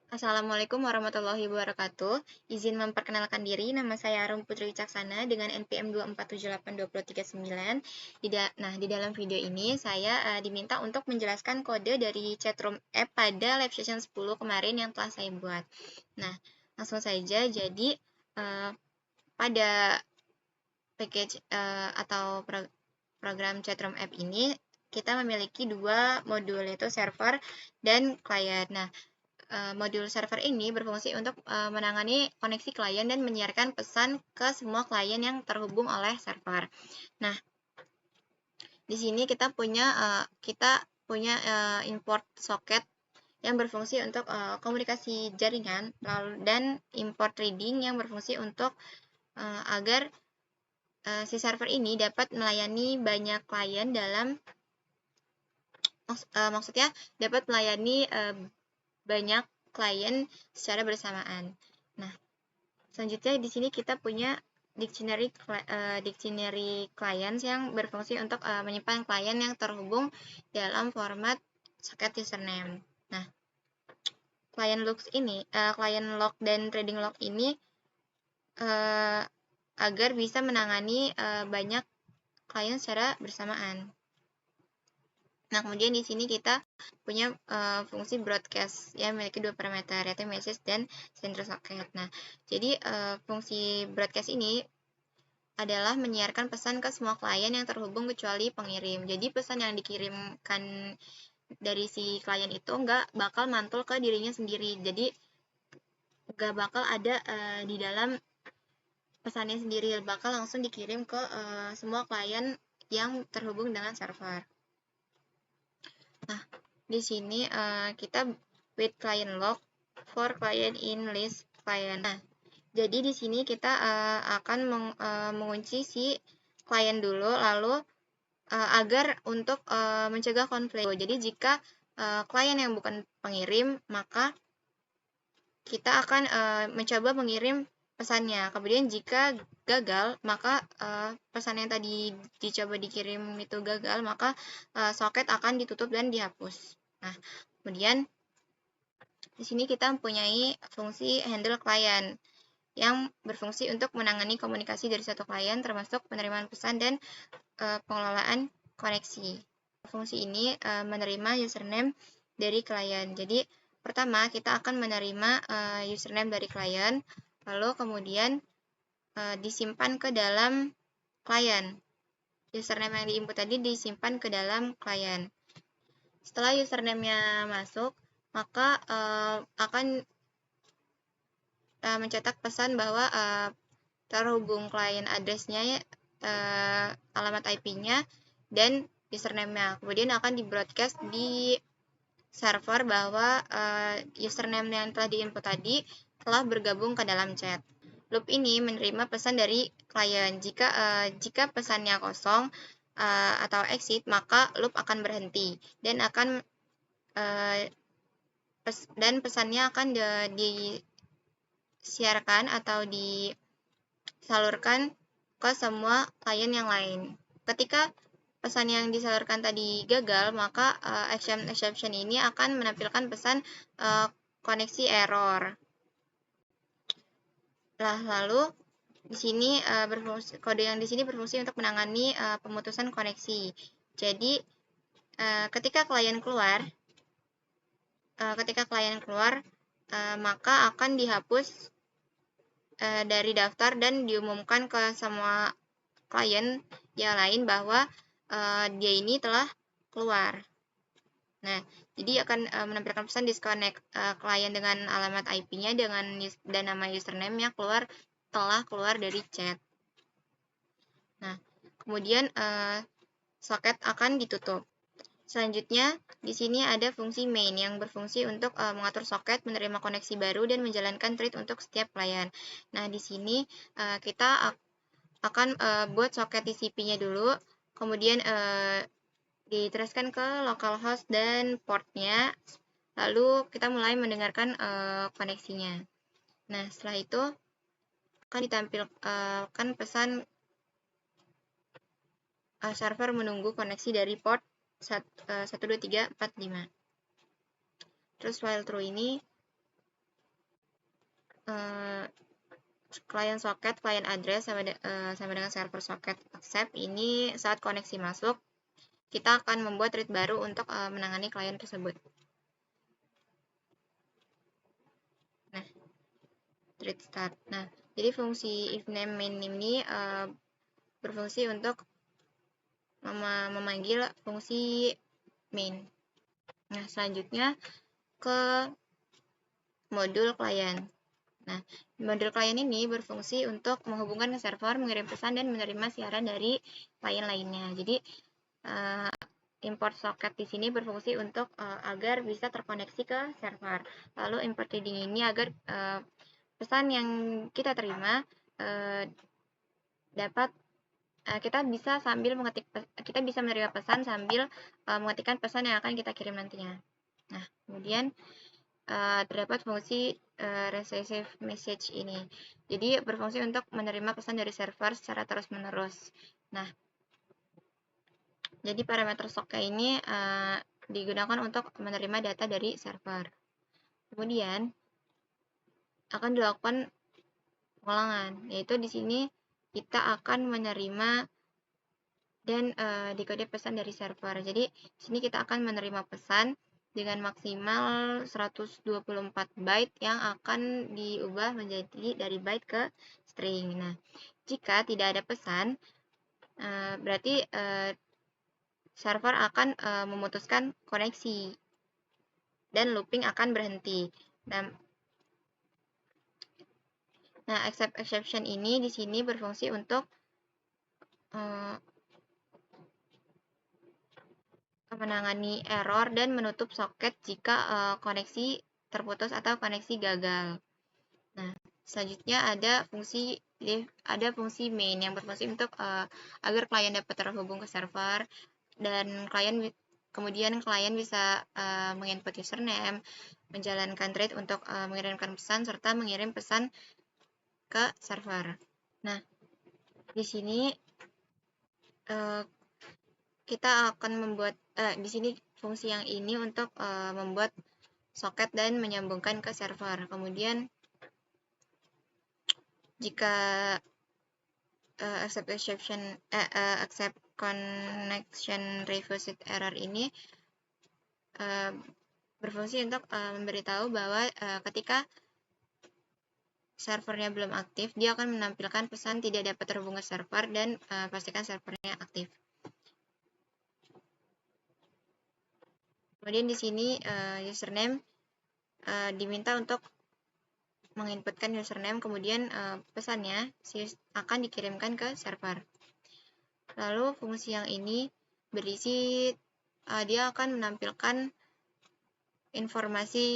Assalamualaikum warahmatullahi wabarakatuh. Izin memperkenalkan diri, nama saya Arum Putri Wicaksana dengan NPM 2478239. Nah, di dalam video ini saya diminta untuk menjelaskan kode dari chatroom app pada live session 10 kemarin yang telah saya buat. Nah, langsung saja. Jadi, pada package atau program chatroom app ini, kita memiliki dua modul, yaitu server dan client. Nah, modul server ini berfungsi untuk menangani koneksi klien dan menyiarkan pesan ke semua klien yang terhubung oleh server. Nah, di sini kita punya import socket yang berfungsi untuk komunikasi jaringan, dan import reading yang berfungsi untuk agar si server ini dapat melayani banyak klien maksudnya dapat melayani banyak klien secara bersamaan. Nah, selanjutnya di sini kita punya dictionary clients yang berfungsi untuk menyimpan klien yang terhubung dalam format socket username. Nah, client log dan trading log ini agar bisa menangani banyak klien secara bersamaan. Nah, kemudian di sini kita punya fungsi broadcast yang memiliki dua parameter, yaitu message dan sender socket. Nah, jadi fungsi broadcast ini adalah menyiarkan pesan ke semua klien yang terhubung kecuali pengirim. Jadi pesan yang dikirimkan dari si klien itu nggak bakal mantul ke dirinya sendiri. Jadi nggak bakal ada di dalam pesannya sendiri, bakal langsung dikirim ke semua klien yang terhubung dengan server. Nah, di sini kita with client log for client in list client. Nah, jadi di sini kita akan mengunci si klien dulu, lalu agar untuk mencegah konflik. Jadi jika klien yang bukan pengirim, maka kita akan mencoba mengirim pesannya. Kemudian jika gagal, maka pesan yang tadi dicoba dikirim itu gagal, maka soket akan ditutup dan dihapus. Nah, kemudian di sini kita mempunyai fungsi handle client yang berfungsi untuk menangani komunikasi dari satu klien, termasuk penerimaan pesan dan pengelolaan koneksi. Fungsi ini menerima username dari klien. Jadi, pertama kita akan menerima username dari klien, lalu kemudian disimpan ke dalam klien. Username yang diinput tadi disimpan ke dalam klien. Setelah username-nya masuk, maka akan mencetak pesan bahwa terhubung klien address-nya, alamat IP-nya, dan username-nya. Kemudian akan di-broadcast di server bahwa username yang telah diinput tadi telah bergabung ke dalam chat. Loop ini menerima pesan dari klien. Jika pesannya kosong atau exit, maka loop akan berhenti dan pesannya akan disiarkan atau disalurkan ke semua klien yang lain. Ketika pesan yang disalurkan tadi gagal, maka exception ini akan menampilkan pesan koneksi error. Lalu di sini kode yang di sini berfungsi untuk menangani pemutusan koneksi. Jadi ketika klien keluar, maka akan dihapus dari daftar dan diumumkan ke semua klien yang lain bahwa dia ini telah keluar. Nah, jadi akan menampilkan pesan disconnect klien dengan alamat IP-nya dan nama username-nya telah keluar dari chat. Nah, kemudian soket akan ditutup. Selanjutnya, di sini ada fungsi main yang berfungsi untuk mengatur soket, menerima koneksi baru, dan menjalankan thread untuk setiap klien. Nah, di sini kita akan buat soket TCP-nya dulu, kemudian diteruskan ke localhost dan portnya, lalu kita mulai mendengarkan koneksinya. Nah, setelah itu akan ditampilkan pesan server menunggu koneksi dari port 12345. Terus while true ini client socket, client address sama dengan server socket accept ini saat koneksi masuk, kita akan membuat thread baru untuk menangani klien tersebut. Nah, thread start. Nah, jadi fungsi if name main ini berfungsi untuk memanggil fungsi main. Nah, selanjutnya ke modul klien. Nah, modul klien ini berfungsi untuk menghubungkan ke server, mengirim pesan, dan menerima siaran dari klien lainnya. Jadi, import socket di sini berfungsi untuk agar bisa terkoneksi ke server. Lalu import reading ini agar pesan yang kita terima dapat kita bisa menerima pesan sambil mengetikkan pesan yang akan kita kirim nantinya. Nah, kemudian terdapat fungsi receive message ini. Jadi berfungsi untuk menerima pesan dari server secara terus-menerus. Nah, jadi parameter socket ini digunakan untuk menerima data dari server. Kemudian akan dilakukan pengulangan, yaitu di sini kita akan menerima dan dekode pesan dari server. Jadi di sini kita akan menerima pesan dengan maksimal 124 byte yang akan diubah menjadi dari byte ke string. Nah, jika tidak ada pesan, berarti server akan memutuskan koneksi dan looping akan berhenti. Nah, accept exception ini di sini berfungsi untuk menangani error dan menutup soket jika koneksi terputus atau koneksi gagal. Nah, selanjutnya ada fungsi main yang berfungsi untuk agar klien dapat terhubung ke server dan kemudian klien bisa menginput username, menjalankan thread untuk mengirimkan pesan serta mengirim pesan ke server. Nah, di sini kita akan membuat di sini fungsi yang ini untuk membuat soket dan menyambungkan ke server. Kemudian jika accept connection refused error ini berfungsi untuk memberitahu bahwa ketika servernya belum aktif, dia akan menampilkan pesan tidak dapat terhubung ke server dan pastikan servernya aktif. Kemudian di sini username diminta untuk menginputkan username, kemudian pesannya akan dikirimkan ke server. Lalu fungsi yang ini berisi dia akan menampilkan informasi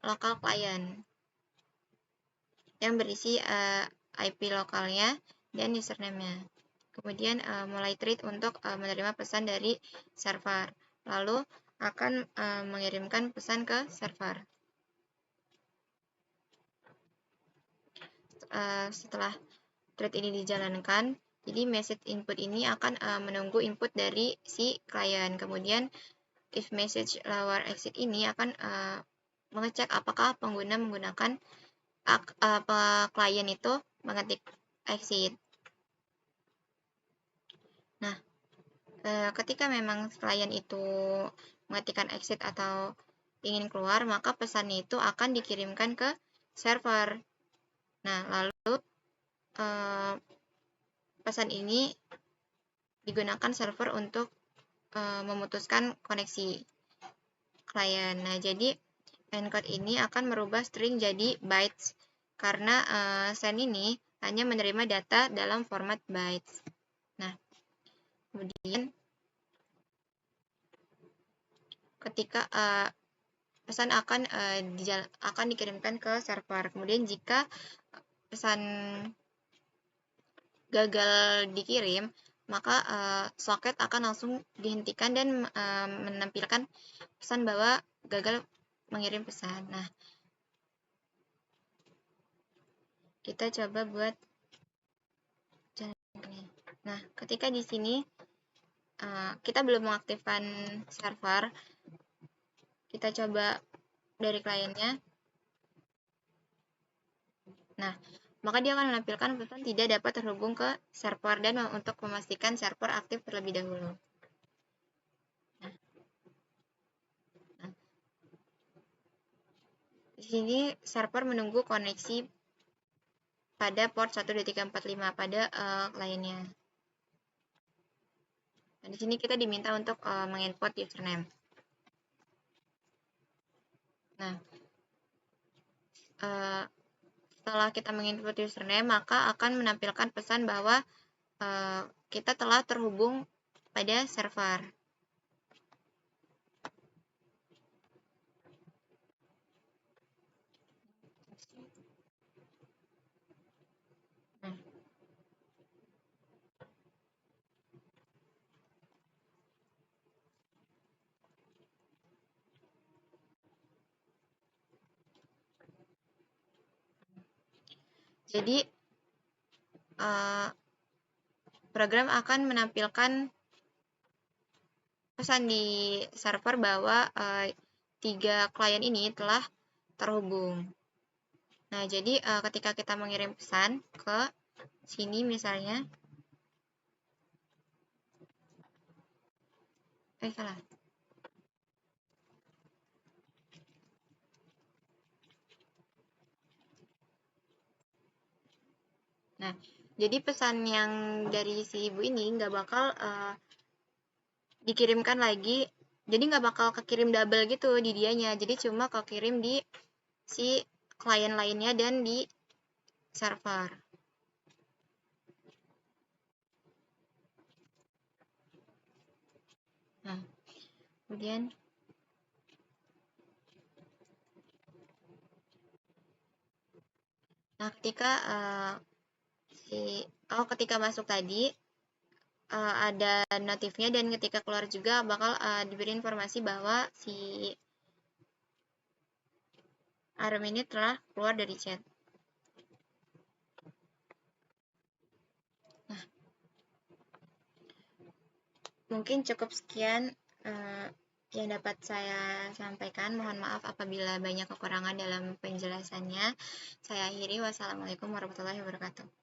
lokal klien yang berisi IP lokalnya dan username-nya. Kemudian mulai thread untuk menerima pesan dari server. Lalu akan mengirimkan pesan ke server. Setelah thread ini dijalankan, jadi message input ini akan menunggu input dari si klien. Kemudian if message lower exit ini akan mengecek apakah pengguna menggunakan klien itu mengetik exit. Nah, ketika memang klien itu mengetikkan exit atau ingin keluar, maka pesannya itu akan dikirimkan ke server. Nah, lalu pesan ini digunakan server untuk memutuskan koneksi klien. Nah, jadi encode ini akan merubah string jadi bytes karena send ini hanya menerima data dalam format bytes. Nah, kemudian ketika pesan akan dikirimkan ke server. Kemudian jika pesan gagal dikirim, maka soket akan langsung dihentikan dan menampilkan pesan bahwa gagal mengirim pesan. Nah, kita coba buat ini. Nah, ketika di sini kita belum mengaktifkan server, kita coba dari kliennya. Nah, maka dia akan menampilkan pesan tidak dapat terhubung ke server dan untuk memastikan server aktif terlebih dahulu. Nah, di sini server menunggu koneksi pada port 12345 pada kliennya. Nah, di sini kita diminta untuk menginput username. Nah, setelah kita menginput username, maka akan menampilkan pesan bahwa kita telah terhubung pada server. Jadi program akan menampilkan pesan di server bahwa 3 klien ini telah terhubung. Nah, jadi ketika kita mengirim pesan ke sini misalnya, salah. Nah, jadi pesan yang dari si ibu ini nggak bakal dikirimkan lagi, jadi nggak bakal kekirim double gitu di dianya, jadi cuma kekirim di si klien lainnya dan di server. Nah, kemudian ketika masuk tadi ada notifnya, dan ketika keluar juga bakal diberi informasi bahwa si Arum ini telah keluar dari chat. Nah, mungkin cukup sekian yang dapat saya sampaikan. Mohon maaf apabila banyak kekurangan dalam penjelasannya. Saya akhiri. Wassalamualaikum warahmatullahi wabarakatuh.